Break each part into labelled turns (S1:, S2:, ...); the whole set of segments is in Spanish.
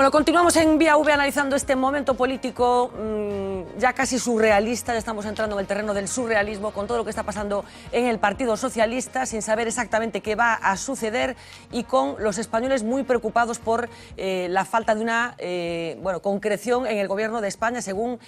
S1: Bueno, continuamos en Vía V analizando este momento político ya casi surrealista. Ya estamos entrando en el terreno del surrealismo con todo lo que está pasando en el Partido Socialista, sin saber exactamente qué va a suceder y con los españoles muy preocupados por la falta de una concreción en el Gobierno de España, según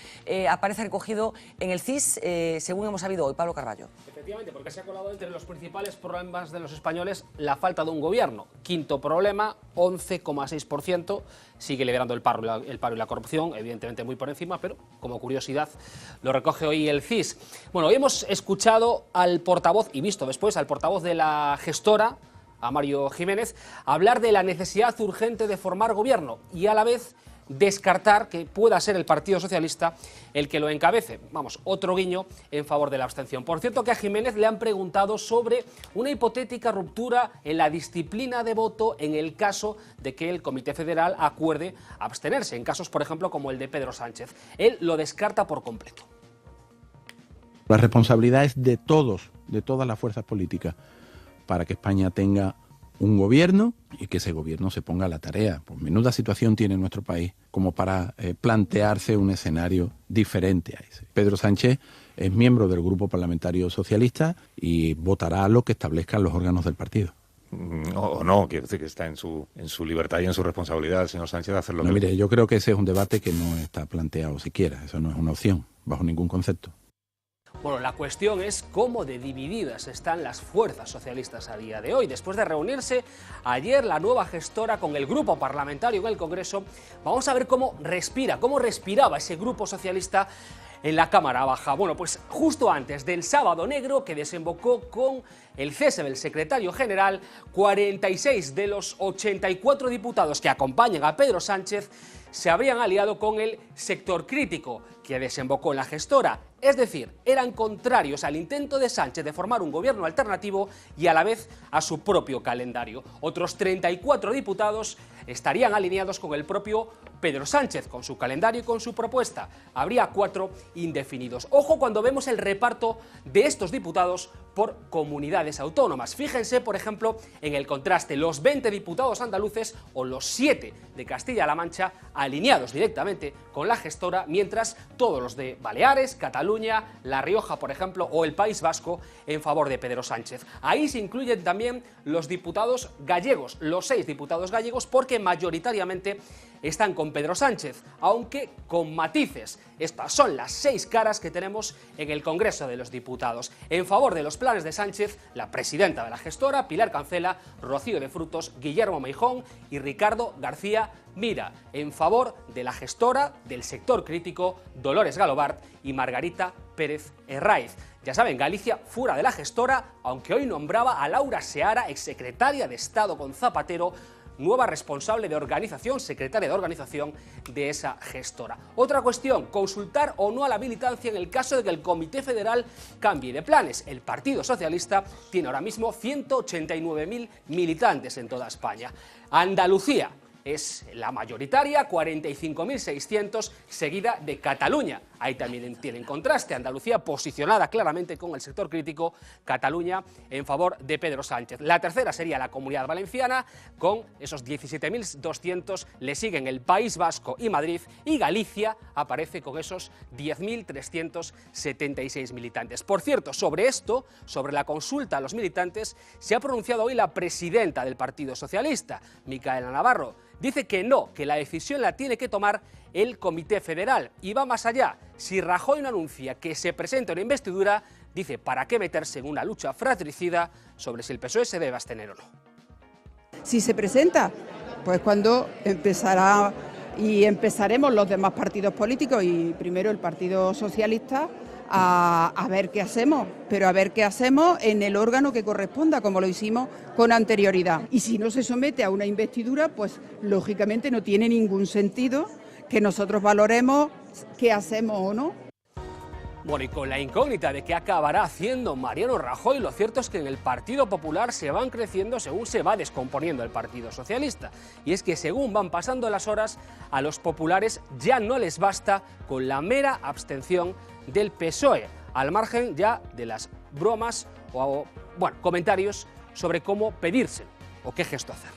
S1: aparece recogido en el CIS, según hemos sabido hoy. Pablo Carballo.
S2: Efectivamente, porque se ha colado entre los principales problemas de los españoles la falta de un gobierno. Quinto problema, 11,6%. Sigue liderando el paro y la corrupción, evidentemente muy por encima, pero como curiosidad lo recoge hoy el CIS. Bueno, hoy hemos escuchado al portavoz, y visto después al portavoz de la gestora, a Mario Jiménez, hablar de la necesidad urgente de formar gobierno y a la vez descartar que pueda ser el Partido Socialista el que lo encabece. Vamos, otro guiño en favor de la abstención. Por cierto, que a Jiménez le han preguntado sobre una hipotética ruptura en la disciplina de voto en el caso de que el Comité Federal acuerde abstenerse, en casos, por ejemplo, como el de Pedro Sánchez. Él lo descarta por completo.
S3: La responsabilidad es de todos, de todas las fuerzas políticas, para que España tenga un gobierno y que ese gobierno se ponga a la tarea. Pues menuda situación tiene nuestro país como para plantearse un escenario diferente a ese. Pedro Sánchez es miembro del Grupo Parlamentario Socialista y votará lo que establezcan los órganos del partido.
S4: No, quiero decir que está en su libertad y en su responsabilidad el señor Sánchez de hacer lo que...
S3: Mire, yo creo que ese es un debate que no está planteado siquiera. Eso no es una opción, bajo ningún concepto.
S2: Bueno, la cuestión es cómo de divididas están las fuerzas socialistas a día de hoy. Después de reunirse ayer la nueva gestora con el grupo parlamentario en el Congreso, vamos a ver cómo respiraba ese grupo socialista en la Cámara Baja. Bueno, pues justo antes del sábado negro, que desembocó con el cese del secretario general, 46 de los 84 diputados que acompañan a Pedro Sánchez se habrían aliado con el sector crítico, que desembocó en la gestora. Es decir, eran contrarios al intento de Sánchez de formar un gobierno alternativo y a la vez a su propio calendario. Otros 34 diputados estarían alineados con el propio Pedro Sánchez, con su calendario y con su propuesta. Habría 4 indefinidos. Ojo cuando vemos el reparto de estos diputados por comunidades autónomas. Fíjense, por ejemplo, en el contraste, los 20 diputados andaluces o los 7 de Castilla-La Mancha alineados directamente con la gestora, mientras todos los de Baleares, Cataluña, La Rioja, por ejemplo, o el País Vasco en favor de Pedro Sánchez. Ahí se incluyen también los diputados gallegos, los 6 diputados gallegos, porque mayoritariamente están con Pedro Sánchez, aunque con matices. Estas son las 6 caras que tenemos en el Congreso de los Diputados. En favor de los planes de Sánchez, la presidenta de la gestora, Pilar Cancela, Rocío de Frutos, Guillermo Meijón y Ricardo García Mira. En favor de la gestora, del sector crítico, Dolores Galobart y Margarita Pérez Herráiz. Ya saben, Galicia fuera de la gestora, aunque hoy nombraba a Laura Seara, exsecretaria de Estado con Zapatero, nueva responsable de organización, secretaria de organización de esa gestora. Otra cuestión, consultar o no a la militancia en el caso de que el Comité Federal cambie de planes. El Partido Socialista tiene ahora mismo 189.000 militantes en toda España. Andalucía es la mayoritaria, 45.600, seguida de Cataluña. Ahí también tienen contraste. Andalucía posicionada claramente con el sector crítico, Cataluña en favor de Pedro Sánchez. La tercera sería la Comunidad Valenciana, con esos 17.200, le siguen el País Vasco y Madrid, y Galicia aparece con esos 10.376 militantes. Por cierto, sobre esto, sobre la consulta a los militantes, se ha pronunciado hoy la presidenta del Partido Socialista, Micaela Navarro. Dice que no, que la decisión la tiene que tomar el Comité Federal. Y va más allá. Si Rajoy no anuncia que se presenta una investidura, dice, ¿para qué meterse en una lucha fratricida sobre si el PSOE se debe abstener o no?
S5: Si se presenta, pues cuando empezará y empezaremos los demás partidos políticos y primero el Partido Socialista a ver qué hacemos, pero a ver qué hacemos en el órgano que corresponda, como lo hicimos con anterioridad. Y si no se somete a una investidura, pues lógicamente no tiene ningún sentido que nosotros valoremos qué hacemos o no.
S2: Bueno, y con la incógnita de qué acabará haciendo Mariano Rajoy, lo cierto es que en el Partido Popular se van creciendo según se va descomponiendo el Partido Socialista. Y es que según van pasando las horas, a los populares ya no les basta con la mera abstención del PSOE, al margen ya de las bromas o comentarios sobre cómo pedirse o qué gesto hacer.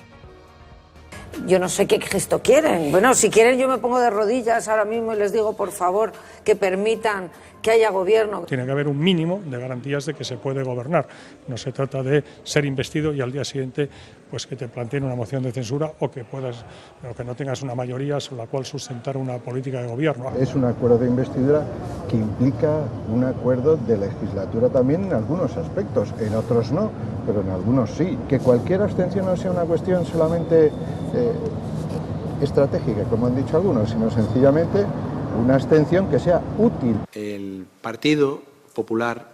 S6: Yo no sé qué gesto quieren. Bueno, si quieren yo me pongo de rodillas ahora mismo y les digo, por favor, que permitan que haya gobierno.
S7: Tiene que haber un mínimo de garantías de que se puede gobernar. No se trata de ser investido y al día siguiente pues que te planteen una moción de censura o que no tengas una mayoría sobre la cual sustentar una política de gobierno.
S8: Es un acuerdo de investidura que implica un acuerdo de legislatura también en algunos aspectos, en otros no, pero en algunos sí. Que cualquier abstención no sea una cuestión solamente estratégica, como han dicho algunos, sino sencillamente una abstención que sea útil.
S3: El Partido Popular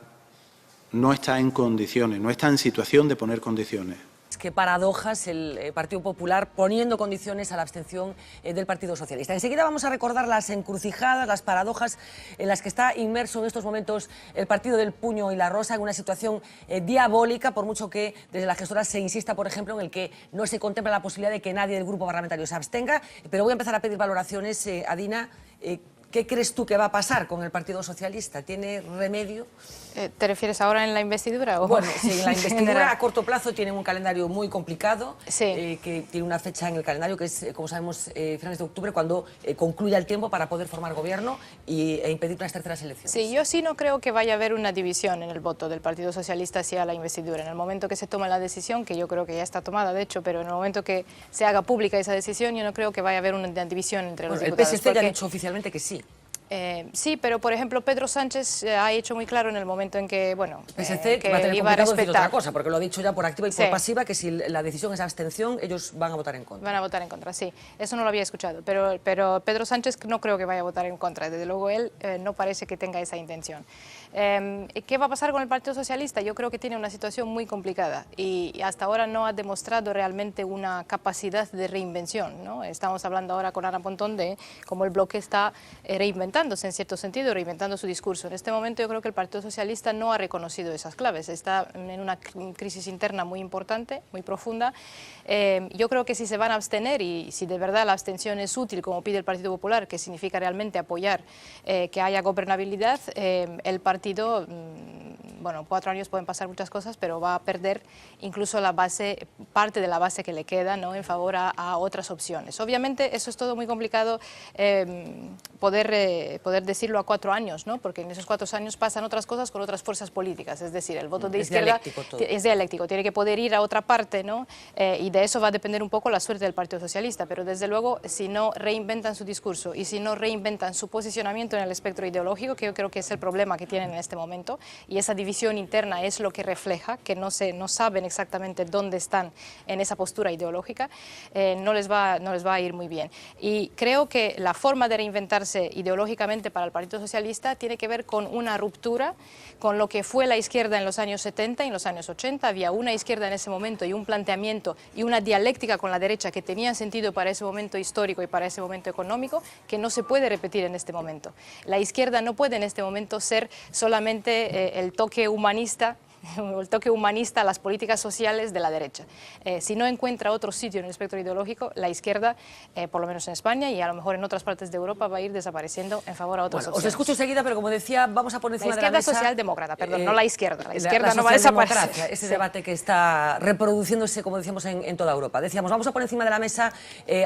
S3: no está en condiciones, no está en situación de poner condiciones.
S1: Qué paradojas el Partido Popular poniendo condiciones a la abstención del Partido Socialista. Enseguida vamos a recordar las encrucijadas, las paradojas en las que está inmerso en estos momentos el Partido del Puño y la Rosa, en una situación diabólica, por mucho que desde la gestora se insista, por ejemplo, en el que no se contempla la posibilidad de que nadie del grupo parlamentario se abstenga. Pero voy a empezar a pedir valoraciones. Adina, ¿qué crees tú que va a pasar con el Partido Socialista? ¿Tiene remedio?
S9: ¿Te refieres ahora en la investidura?
S1: Bueno, sí, en la investidura a corto plazo tienen un calendario muy complicado,
S9: sí.
S1: Que tiene una fecha en el calendario que es, como sabemos, finales de octubre, cuando concluya el tiempo para poder formar gobierno e impedir unas terceras elecciones.
S9: Sí, yo sí no creo que vaya a haber una división en el voto del Partido Socialista hacia la investidura. En el momento que se tome la decisión, que yo creo que ya está tomada, de hecho, pero en el momento que se haga pública esa decisión, yo no creo que vaya a haber una división entre los diputados.
S1: El PSC ya ha dicho oficialmente que sí.
S9: Sí, pero por ejemplo Pedro Sánchez ha hecho muy claro en el momento en que, bueno,
S1: PSC
S9: que
S1: va a tener
S9: iba a respetar
S1: otra cosa, porque lo ha dicho ya por activa y por
S9: sí.
S1: pasiva, que si la decisión es abstención, ellos van a votar en contra.
S9: Van a votar en contra, sí. Eso no lo había escuchado, pero Pedro Sánchez no creo que vaya a votar en contra. Desde luego él no parece que tenga esa intención. ¿Qué va a pasar con el Partido Socialista? Yo creo que tiene una situación muy complicada y hasta ahora no ha demostrado realmente una capacidad de reinvención, ¿no? Estamos hablando ahora con Ana Pontón de cómo el bloque está reinventándose en cierto sentido, reinventando su discurso. En este momento yo creo que el Partido Socialista no ha reconocido esas claves, está en una crisis interna muy importante, muy profunda. Yo creo que si se van a abstener y si de verdad la abstención es útil, como pide el Partido Popular, que significa realmente apoyar que haya gobernabilidad, el partido, bueno, 4 años pueden pasar muchas cosas, pero va a perder incluso la base, parte de la base que le queda, ¿no?, en favor a otras opciones. Obviamente eso es todo muy complicado poder decirlo a 4 años, ¿no?, porque en esos 4 años pasan otras cosas con otras fuerzas políticas, es decir, el voto de izquierda es dialéctico, tiene que poder ir a otra parte, ¿no?, y de eso va a depender un poco la suerte del Partido Socialista, pero desde luego si no reinventan su discurso y si no reinventan su posicionamiento en el espectro ideológico, que yo creo que es el problema que tienen en este momento, y esa división interna es lo que refleja que no saben exactamente dónde están en esa postura ideológica, no les va a ir muy bien. Y creo que la forma de reinventarse ideológicamente para el Partido Socialista tiene que ver con una ruptura con lo que fue la izquierda en los años 70 y en los años 80. Había una izquierda en ese momento y un planteamiento y una dialéctica con la derecha que tenía sentido para ese momento histórico y para ese momento económico, que no se puede repetir en este momento. La izquierda no puede en este momento ser solamente el toque humanista a las políticas sociales de la derecha. Si no encuentra otro sitio en el espectro ideológico, la izquierda, por lo menos en España y a lo mejor en otras partes de Europa, va a ir desapareciendo en favor a otras opciones.
S1: Os escucho enseguida, pero como decía, vamos a poner encima de la mesa...
S9: La izquierda socialdemócrata, perdón, no la izquierda. La izquierda no va a desaparecer.
S1: Ese debate que está reproduciéndose, como decíamos, en toda Europa. Decíamos, vamos a poner encima de la mesa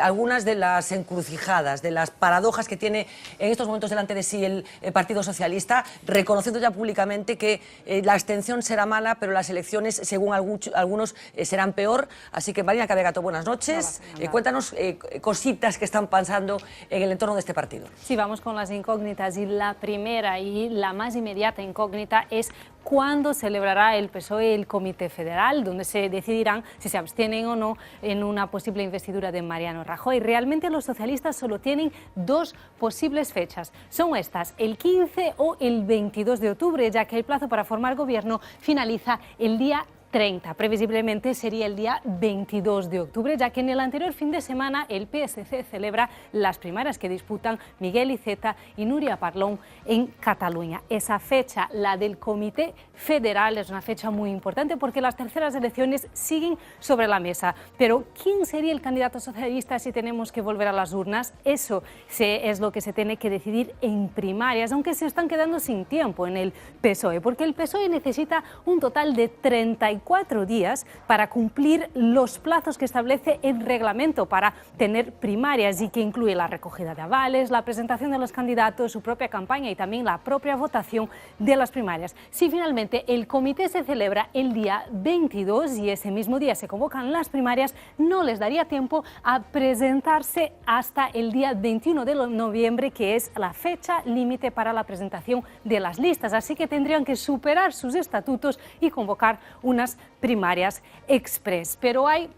S1: algunas de las encrucijadas, de las paradojas que tiene en estos momentos delante de sí el Partido Socialista, reconociendo ya públicamente que la abstención será mala, pero las elecciones, según algunos, serán peor. Así que, Marina Cabegato, buenas noches. Cuéntanos cositas que están pasando en el entorno de este partido.
S10: Sí, vamos con las incógnitas, y la primera y la más inmediata incógnita es cuándo celebrará el PSOE el Comité Federal, donde se decidirán si se abstienen o no en una posible investidura de Mariano Rajoy. Realmente los socialistas solo tienen 2 posibles fechas. Son estas, el 15 o el 22 de octubre, ya que el plazo para formar gobierno finaliza el día 30. Previsiblemente sería el día 22 de octubre, ya que en el anterior fin de semana el PSC celebra las primarias que disputan Miguel Iceta y Núria Parlon en Cataluña. Esa fecha, la del Comité Federal, es una fecha muy importante porque las terceras elecciones siguen sobre la mesa. Pero ¿quién sería el candidato socialista si tenemos que volver a las urnas? Eso es lo que se tiene que decidir en primarias, aunque se están quedando sin tiempo en el PSOE, porque el PSOE necesita un total de 34 4 días para cumplir los plazos que establece el reglamento para tener primarias y que incluye la recogida de avales, la presentación de los candidatos, su propia campaña y también la propia votación de las primarias. Si finalmente el comité se celebra el día 22 y ese mismo día se convocan las primarias, no les daría tiempo a presentarse hasta el día 21 de noviembre, que es la fecha límite para la presentación de las listas. Así que tendrían que superar sus estatutos y convocar unas primarias express. Pero hay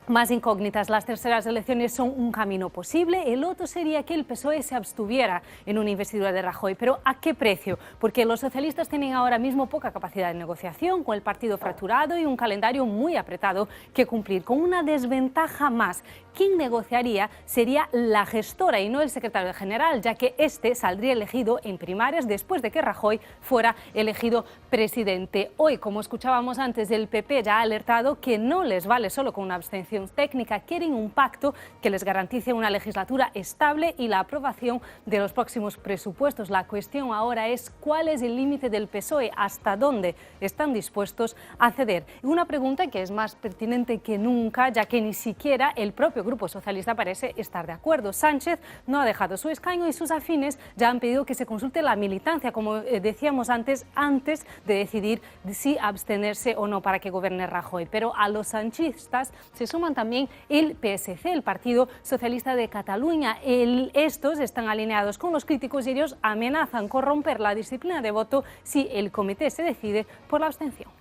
S10: más incógnitas. Las terceras elecciones son un camino posible. El otro sería que el PSOE se abstuviera en una investidura de Rajoy. ¿Pero a qué precio? Porque los socialistas tienen ahora mismo poca capacidad de negociación, con el partido fracturado y un calendario muy apretado que cumplir, con una desventaja más. Quien negociaría sería la gestora y no el secretario general, ya que este saldría elegido en primarias después de que Rajoy fuera elegido presidente. Hoy, como escuchábamos antes, el PP ya ha alertado que no les vale solo con una abstención técnica, quieren un pacto que les garantice una legislatura estable y la aprobación de los próximos presupuestos. La cuestión ahora es cuál es el límite del PSOE, hasta dónde están dispuestos a ceder. Y una pregunta que es más pertinente que nunca, ya que ni siquiera el propio Grupo Socialista parece estar de acuerdo. Sánchez no ha dejado su escaño y sus afines ya han pedido que se consulte la militancia, como decíamos antes de decidir si abstenerse o no para que gobierne Rajoy. Pero a los sanchistas se suman también el PSC, el Partido Socialista de Cataluña. Estos están alineados con los críticos y ellos amenazan con romper la disciplina de voto si el comité se decide por la abstención.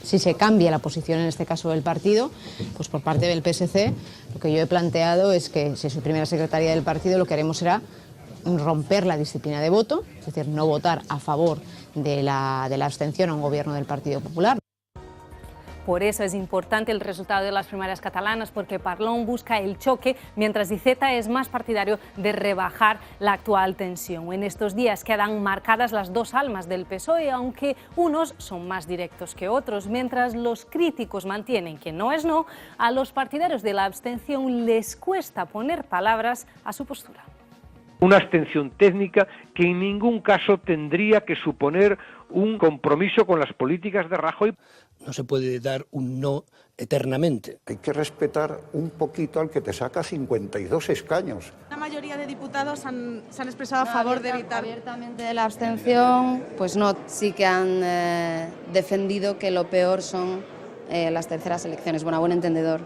S11: Si se cambia la posición, en este caso del partido, pues por parte del PSC, lo que yo he planteado es que si soy primera secretaria del partido, lo que haremos será romper la disciplina de voto, es decir, no votar a favor de la abstención a un gobierno del Partido Popular.
S10: Por eso es importante el resultado de las primarias catalanas, porque Parlon busca el choque, mientras Iceta es más partidario de rebajar la actual tensión. En estos días quedan marcadas las dos almas del PSOE, aunque unos son más directos que otros. Mientras los críticos mantienen que no es no, a los partidarios de la abstención les cuesta poner palabras a su postura.
S12: Una abstención técnica que en ningún caso tendría que suponer un compromiso con las políticas de Rajoy.
S13: No se puede dar un no eternamente.
S14: Hay que respetar un poquito al que te saca 52 escaños.
S15: La mayoría de diputados se han expresado a favor de evitar
S16: abiertamente de la abstención, pues no, sí que han defendido que lo peor son las terceras elecciones. Bueno, a buen entendedor.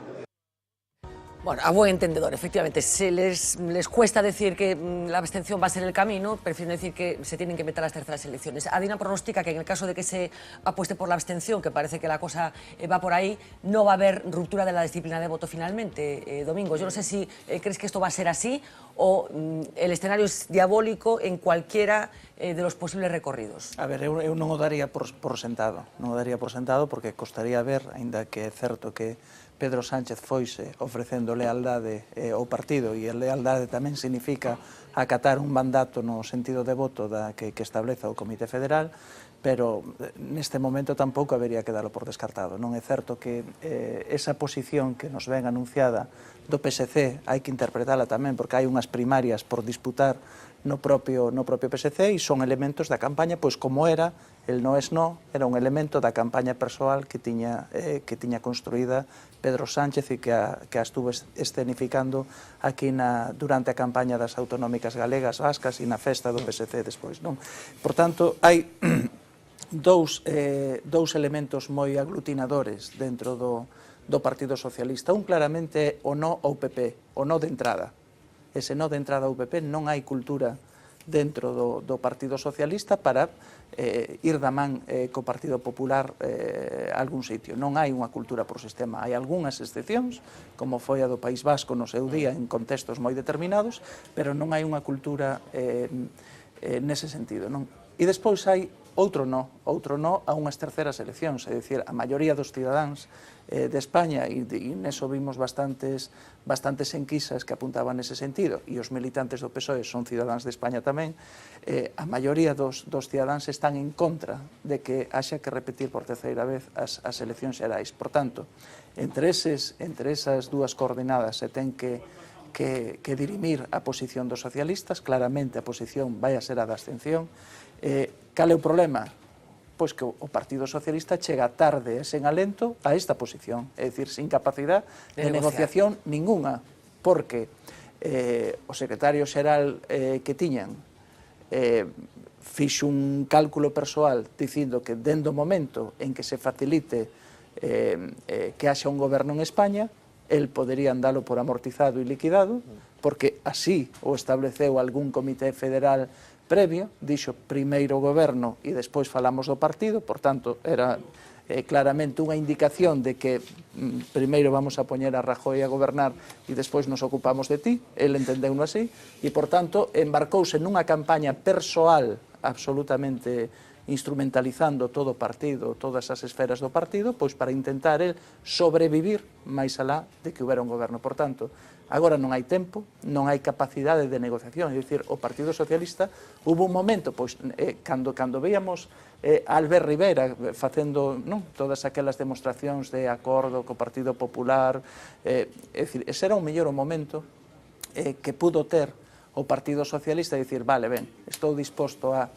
S1: Bueno, a buen entendedor, efectivamente, les cuesta decir que la abstención va a ser el camino, prefieren decir que se tienen que meter las terceras elecciones. Adina pronostica que en el caso de que se apueste por la abstención, que parece que la cosa va por ahí, no va a haber ruptura de la disciplina de voto finalmente. Domingo, yo no sé si crees que esto va a ser así o el escenario es diabólico en cualquiera de los posibles recorridos.
S17: A ver, eu non o daría por sentado, non o daría por sentado porque costaría ver, aínda que é certo que Pedro Sánchez foise ofrecendo lealdade ao partido e a lealdade tamén significa acatar un mandato no sentido de voto que estableza o Comité Federal, pero neste momento tampouco habería que dalo por descartado. Non é certo que esa posición que nos ven anunciada do PSC hai que interpretala tamén porque hai unhas primarias por disputar no propio PSC e son elementos da campaña, pois como era el no es no, era un elemento da campaña persoal que tiña construída Pedro Sánchez e que a estuvo escenificando aquí durante a campaña das autonómicas galegas, vascas e na festa do PSC despois, non? Por tanto, hai dous elementos moi aglutinadores dentro do Partido Socialista. Un claramente o no ao PP, o no de entrada. Ese no de entrada ao PP non hai cultura dentro do Partido Socialista para ir da man co Partido Popular a algún sitio. Non hai unha cultura por sistema. Hai algunhas excepcións, como foi a do País Vasco no seu día en contextos moi determinados, pero non hai unha cultura nese sentido. E despois hai outro no a unhas terceras eleccións, é dicir, a maioría dos cidadáns de España, e neso vimos bastantes enquisas que apuntaban nese sentido, e os militantes do PSOE son cidadáns de España tamén, a maioría dos cidadáns están en contra de que haxa que repetir por terceira vez as eleccións xerais. Por tanto, entre esas dúas coordenadas se ten que dirimir a posición dos socialistas. Claramente a posición vai a ser a da abstención. Cal é o problema? pois que o Partido Socialista chega tarde e sen alento a esta posición, é dicir, sin capacidade de negociación ninguna, porque o secretario xeral que tiñan fixo un cálculo persoal dicindo que dende o momento en que se facilite que haxa un goberno en España, el podería dalo por amortizado e liquidado, porque así o estableceu algún comité federal previo, dixo primeiro o goberno e despois falamos do partido, por tanto, era claramente unha indicación de que primeiro vamos a poñer a Rajoy a gobernar e despois nos ocupamos de ti, el entendeuno así, e, por tanto, embarcouse nunha campaña persoal absolutamente instrumentalizando todo o partido, todas as esferas do partido, pois para intentar el sobrevivir máis alá de que houbera un goberno. Por tanto, agora non hai tempo, non hai capacidade de negociación, é dicir, o Partido Socialista hubo un momento, pois, cando veíamos a Albert Rivera facendo todas aquelas demostracións de acordo co Partido Popular, é dicir, ese era o mellor momento que pudo ter o Partido Socialista e dicir, vale, ben, estou disposto a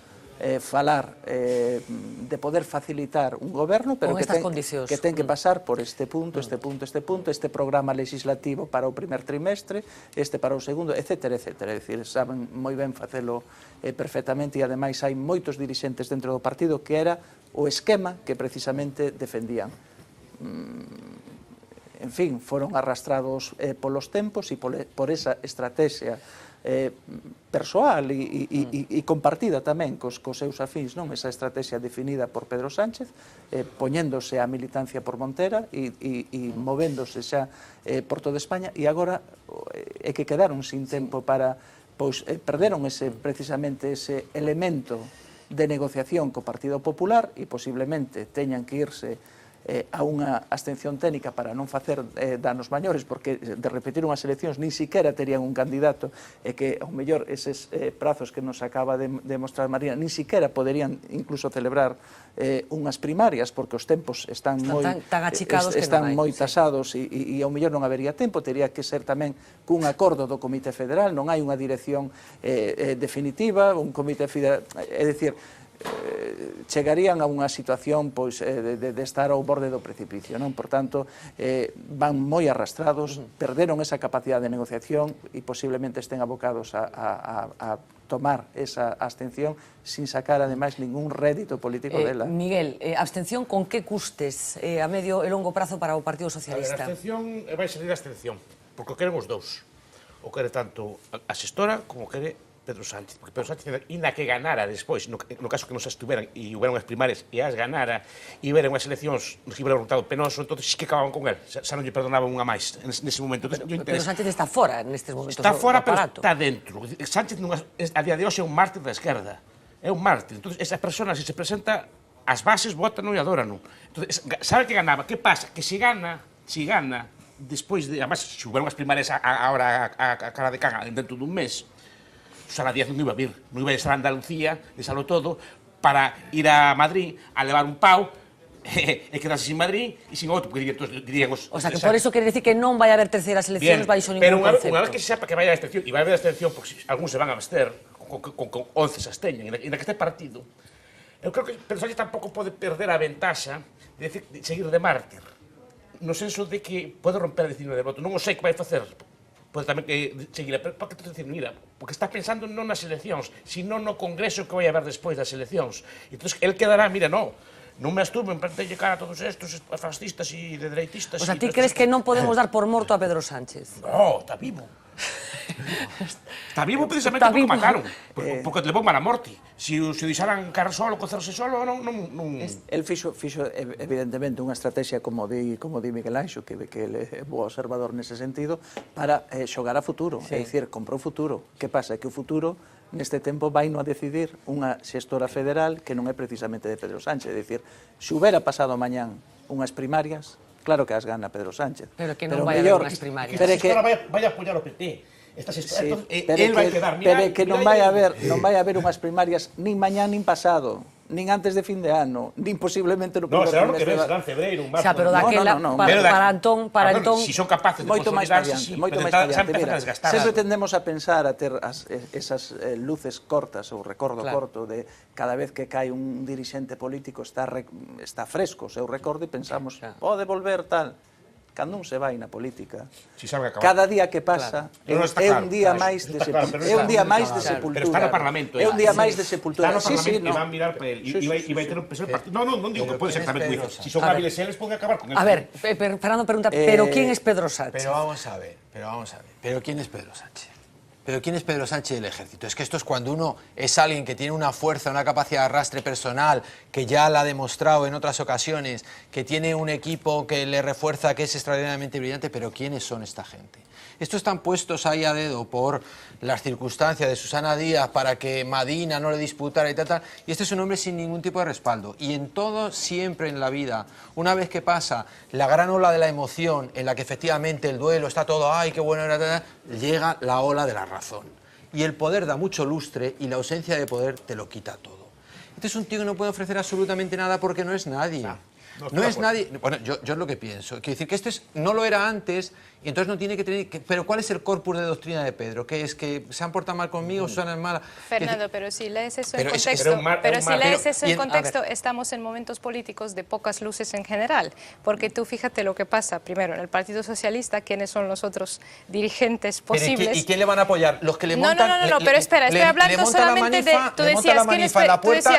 S17: falar de poder facilitar un goberno, pero que ten que pasar por este punto, este programa legislativo para o primer trimestre, este para o segundo, etcétera, etcétera. É dicir, saben moi ben facelo perfectamente e, ademais, hai moitos dirixentes dentro do partido que era o esquema que precisamente defendían. En fin, foron arrastrados polos tempos e por esa estrategia persoal e compartida tamén cos seus afíns, esa estrategia definida por Pedro Sánchez, poñéndose a militancia por Montera e movéndose xa por toda España, e agora é que quedaron sin tempo para, pois perderon precisamente ese elemento de negociación co Partido Popular e posiblemente teñan que irse a unha abstención técnica para non facer danos maiores, porque de repetir unhas eleccións nin siquiera terían un candidato, e que ao mellor eses prazos que nos acaba de mostrar Marina nin siquiera poderían incluso celebrar unhas primarias, porque os tempos están moi tasados e ao mellor non habería tempo, tería que ser tamén cun acordo do Comité Federal, non hai unha dirección definitiva, un Comité Federal, é dicir, chegarían a unha situación pois de estar ao borde do precipicio, non? Por tanto, van moi arrastrados, perderon esa capacidade de negociación e posiblemente estén abocados a tomar esa abstención sin sacar, ademais, ningún rédito político dela.
S1: Miguel, abstención con que custes a medio e longo prazo para o Partido Socialista?
S18: A abstención vai salir a abstención, porque o queren os dous. O quere tanto a xestora como quere Pedro Sánchez, porque Pedro Sánchez, inda que ganara despois, no caso que non se estuveran e houberan as primarias e as ganara e houberan unhas eleccións nos que houberan resultado penoso, entón sí que acababan con él, xa non lle perdonaban unha máis nese momento.
S1: Pero Sánchez está fora nestes momentos.
S18: Está fora, pero está dentro. Sánchez a día de hoxe é un mártir da esquerda, é un mártir. Entón, esa persona, se presenta, as bases votan e adoran. Entón, sabe que ganaba, que pasa? Que se gana, despois de, además, se houberan as primarias agora a cara de caga dentro dun mes, Susana Díaz non iba a vir, non iba a estar a Andalucía, deixalo todo, para ir a Madrid a levar un pau e quedarse sin Madrid e sin outro, porque dirían os...
S1: O sea, que por eso quere decir que non vai haber terceiras eleccións baixo ningún concepto.
S18: Pero unha vez que se sepa que vai a abstención, e vai haber abstención, porque algúns se van a abster, con 11 se absteñen, e na que este partido, eu creo que Pedro Sánchez tampouco pode perder a ventaxa de seguir de mártir, no senso de que pode romper a decisión de voto. Non o sei que vai facer, pode tamén seguir, pero para que te dicir, mira, porque está pensando non nas eleccións, sino no congreso que vai haber despois das eleccións. Entón, el quedará, mira, non me astuvo, plantelle cara a todos estos fascistas e de dereitistas.
S1: O sea, ti crees que non podemos dar por morto a Pedro Sánchez?
S18: No, está vivo. Está vivo precisamente porque mataron, porque te levou mala morte. Se o deixaran caer solo, cocerse solo, non...
S17: El fixo evidentemente unha estrategia, como di Miguel Anxo, que é bo observador nese sentido, para xogar a futuro, é dicir, comprou futuro. Que pasa? Que o futuro neste tempo vai no a decidir unha xestora federal que non é precisamente de Pedro Sánchez, é dicir, se houbera pasado mañán unhas primarias, claro que as gana Pedro Sánchez.
S1: Pero que non vai haber unhas primarias.
S18: Que a xestora vai apoiar o PT. Pero
S17: que non vai haber unhas primarias nin mañán nin pasado, nin antes de fin de ano, nin posiblemente no
S18: No,
S17: primeiro
S18: será lo que
S17: trimestre
S18: ven, será en febreiro, un marzo.
S1: Xa, pero daquela, para entón...
S18: Si son capaces de
S17: moito máis pa
S18: consolidarse,
S17: diante,
S18: sí,
S17: moito
S18: pero
S17: máis pa
S18: xa
S17: diante.
S18: empezan
S17: Mira,
S18: a desgastar.
S17: sempre tendemos a pensar a ter esas luces cortas, ou recordo corto, de cada vez que cae un dirixente político está fresco o seu recordo e pensamos, pode volver tal. Cando un se vai na política, cada día que pasa é un día máis de sepultura.
S18: Pero está no Parlamento.
S17: É un día máis de sepultura.
S18: Está no Parlamento e van a mirar para él. E vai ter un peso de partido. Non digo que pode ser tamén muy. Si son hábiles eles, poden acabar con él.
S1: A ver, Fernando pregunta, ¿pero quién es Pedro Sánchez?
S19: Pero vamos a ver. ¿Pero quién es Pedro Sánchez? ¿Pero quién es Pedro Sánchez del Ejército? Es que esto es cuando uno es alguien que tiene una fuerza, una capacidad de arrastre personal, que ya la ha demostrado en otras ocasiones, que tiene un equipo que le refuerza, que es extraordinariamente brillante, pero ¿quiénes son esta gente? Estos están puestos ahí a dedo por las circunstancias de Susana Díaz para que Madina no le disputara y tal, y este es un hombre sin ningún tipo de respaldo. Y en todo, siempre en la vida, una vez que pasa la gran ola de la emoción, en la que efectivamente el duelo está todo, ¡ay, qué bueno era!, llega la ola de la razón. Y el poder da mucho lustre y la ausencia de poder te lo quita todo. Este es un tío que no puede ofrecer absolutamente nada porque no es nadie. No es nadie. Bueno, yo es lo que pienso. Quiero decir que esto no lo era antes y entonces no tiene que tener... pero ¿cuál es el corpus de doctrina de Pedro? ¿Qué es? ¿Que se han portado mal conmigo, suenan mal?
S9: Fernando, pero si lees eso en contexto, estamos en momentos políticos de pocas luces en general. Porque tú fíjate lo que pasa, primero, en el Partido Socialista, quiénes son los otros dirigentes posibles.
S19: ¿Y quién le van a apoyar? Los que le montan...
S9: No, pero espera, estoy hablando solamente de... Tú decías quién es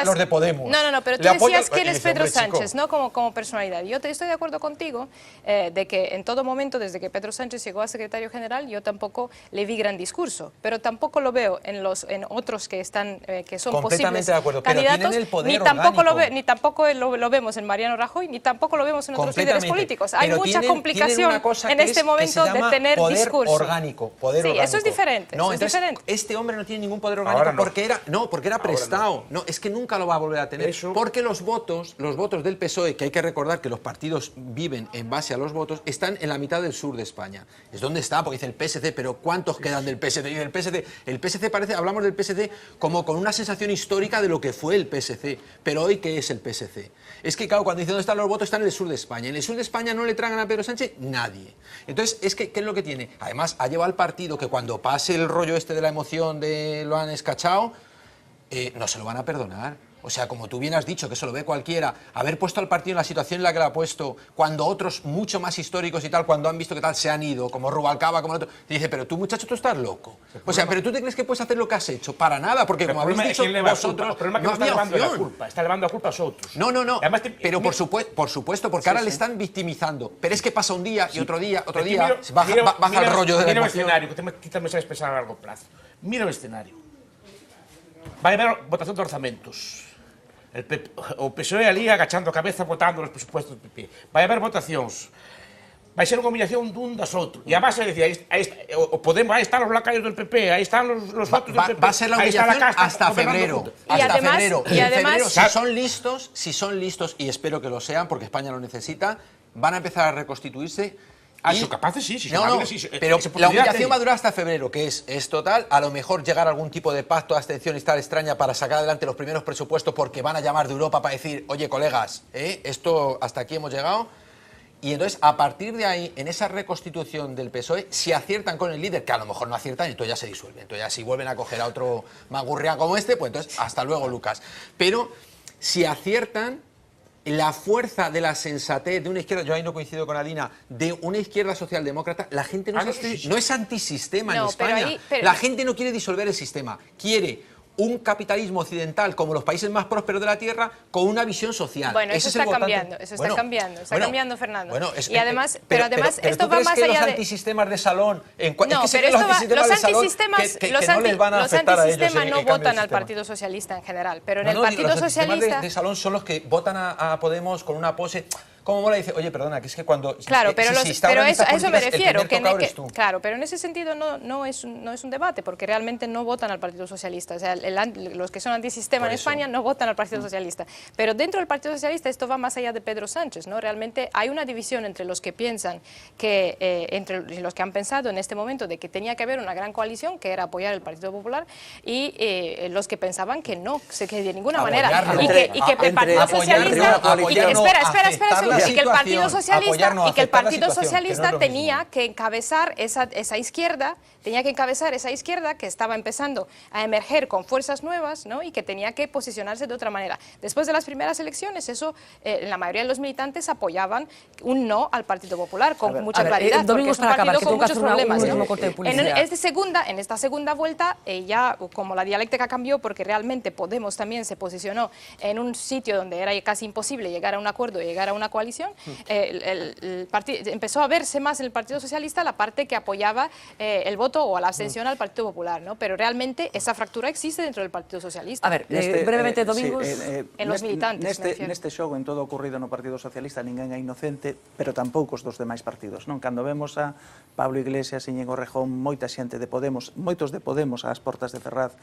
S19: los de Podemos.
S9: No, pero tú decías quién es Pedro Sánchez, ¿no? Como personalidad. Yo estoy de acuerdo contigo de que en todo momento, desde que Pedro Sánchez llegó a secretario general, yo tampoco le vi gran discurso, pero tampoco lo veo en otros que están que son posibles
S19: de acuerdo,
S9: candidatos,
S19: pero tienen el poder
S9: ni tampoco lo vemos en Mariano Rajoy, ni tampoco lo vemos en otros líderes políticos. Hay mucha complicación en este momento de tener
S19: poder
S9: discurso.
S19: Poder orgánico.
S9: Eso es diferente.
S19: No, entonces, este hombre no tiene ningún poder orgánico porque era prestado. No, es que nunca lo va a volver a tener. Porque los votos del PSOE, que hay que recordar que los partidos viven en base a los votos, están en la mitad del sur de España. Es donde está, porque dice el PSC, pero ¿cuántos quedan del PSC? Y el PSC parece, hablamos del PSC como con una sensación histórica de lo que fue el PSC, pero hoy ¿qué es el PSC? Es que claro, cuando dice dónde están los votos, están en el sur de España. En el sur de España no le tragan a Pedro Sánchez nadie. Entonces, ¿qué es lo que tiene? Además, ha llevado al partido que cuando pase el rollo este de la emoción de lo han escachado, no se lo van a perdonar. O sea, como tú bien has dicho, que eso lo ve cualquiera, haber puesto al partido en la situación en la que lo ha puesto, cuando otros mucho más históricos y tal, cuando han visto que tal, se han ido, como Rubalcaba, como el otro, te dice, pero tú, muchacho, tú estás loco. O sea, pero tú te crees que puedes hacer lo que has hecho. Para nada, porque como habéis dicho vosotros, no había opción.
S18: Está elevando la culpa a otros.
S19: No. Pero por supuesto, porque ahora le están victimizando. Pero es que pasa un día y otro día, baja el rollo de la emoción.
S18: Mira el escenario, que también sabes pensar a largo plazo. Mira el escenario. Va a haber votación de orzamentos. O PSOE ali agachando a cabeza votando os presupuestos do PP. Vai haber votacións. Vai ser unha combinación dun das outro. E además, o Podemos, aí están os lacayos del PP, aí están los votos del PP.
S19: Va a ser la humillación hasta febrero. Y además, si son listos, y espero que lo sean, porque España lo necesita, van a empezar a reconstituirse.
S18: Son capaces, sí.
S19: Pero la humillación va a durar hasta febrero, que es total. A lo mejor llegar a algún tipo de pacto, abstención y tal extraña para sacar adelante los primeros presupuestos porque van a llamar de Europa para decir, oye, colegas, esto hasta aquí hemos llegado. Y entonces, a partir de ahí, en esa reconstitución del PSOE, si aciertan con el líder, que a lo mejor no aciertan, entonces ya se disuelve. Entonces ya si vuelven a coger a otro magurrián como este, pues entonces hasta luego, Lucas. Pero si aciertan, la fuerza de la sensatez de una izquierda, yo ahí no coincido con Adina, de una izquierda socialdemócrata, la gente no es antisistema en España. La gente no quiere disolver el sistema, quiere un capitalismo occidental como los países más prósperos de la Tierra con una visión social.
S9: Bueno, eso está cambiando, Fernando. Y además, pero esto va más allá de...
S19: los antisistemas de salón...
S9: los antisistemas no votan al Partido Socialista en general, pero en el Partido Socialista...
S19: Los antisistemas de salón son los que votan a Podemos con una pose... como mola, dice, oye, perdona, que es que cuando...
S9: Claro, pero, a eso me refiero.
S19: Claro,
S9: pero en ese sentido no es un debate, porque realmente no votan al Partido Socialista. O sea, los que son antisistema en España no votan al Partido Socialista. Pero dentro del Partido Socialista esto va más allá de Pedro Sánchez, ¿no? Realmente hay una división entre los que piensan que, entre los que han pensado en este momento de que tenía que haber una gran coalición, que era apoyar el Partido Popular, y los que pensaban que no, que de ninguna manera, y que el Partido Socialista, y que el Partido Socialista tenía que encabezar esa izquierda, que estaba empezando a emerger con fuerzas nuevas, ¿no? Y que tenía que posicionarse de otra manera. Después de las primeras elecciones, la mayoría de los militantes apoyaban un no al Partido Popular con mucha claridad, porque es un partido con muchos problemas. En esta segunda vuelta, ya como la dialéctica cambió, porque realmente Podemos también se posicionó en un sitio donde era casi imposible llegar a un acuerdo y llegar a una coalición, empezó a verse más en el Partido Socialista la parte que apoyaba el voto o la abstención al Partido Popular, ¿no? Pero realmente esa fractura existe dentro del Partido Socialista.
S1: A ver, brevemente, Domingos,
S9: en los militantes.
S17: Neste xogo, en todo ocorrido no Partido Socialista, ninguén é inocente, pero tampouco os dos demais partidos, non? Cando vemos a Pablo Iglesias, Íñigo Rejón, moita xente de Podemos, moitos de Podemos ás portas de Ferraz,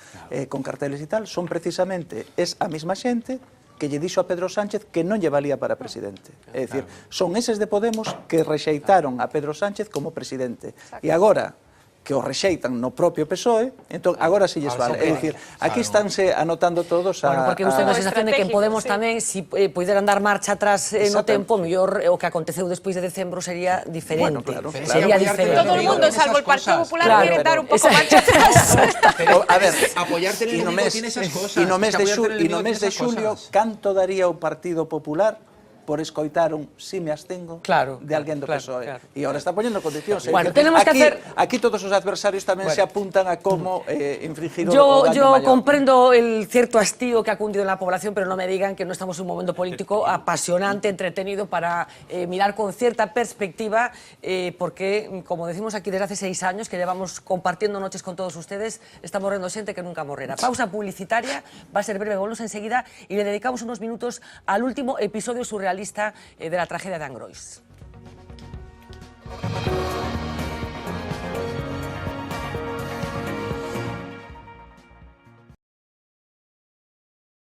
S17: con carteles e tal, son precisamente a mesma xente que lle dixo a Pedro Sánchez que non lle valía para presidente. É dicir, son eses de Podemos que rexeitaron a Pedro Sánchez como presidente. E agora que o rexeitan no propio PSOE, entón agora si lles vale. É dicir, aquí estánse anotando todos
S1: porque usted a sensación de que en Podemos tamén, se puderan dar marcha atrás no tempo, mellor o que aconteceu despois de decembro sería diferente. Sería diferente.
S9: Todo o mundo, salvo el Partido Popular, quiere dar un pouco marcha atrás.
S17: Pero, a ver,
S19: apoyarte en el enemigo tiene esas cosas.
S17: E no mes de xulio, canto daría o Partido Popular por escoitar un si me abstengo de alguén do PSOE. E agora está poñendo condicións.
S1: Bueno, tenemos que hacer...
S17: Aquí todos os adversarios tamén se apuntan a como infringir o daño
S1: Yo
S17: maior.
S1: comprendo el cierto hastío que ha cundido en la población, pero no me digan que no estamos en un momento político apasionante, entretenido, para mirar con cierta perspectiva, porque, como decimos aquí desde hace 6 años, que llevamos compartiendo noches con todos ustedes, estamos morrendo xente que nunca morrerá. Pausa publicitaria, va a ser breve, volvemos enseguida, y le dedicamos unos minutos al último episodio surrealista de la tragedia de Angrois.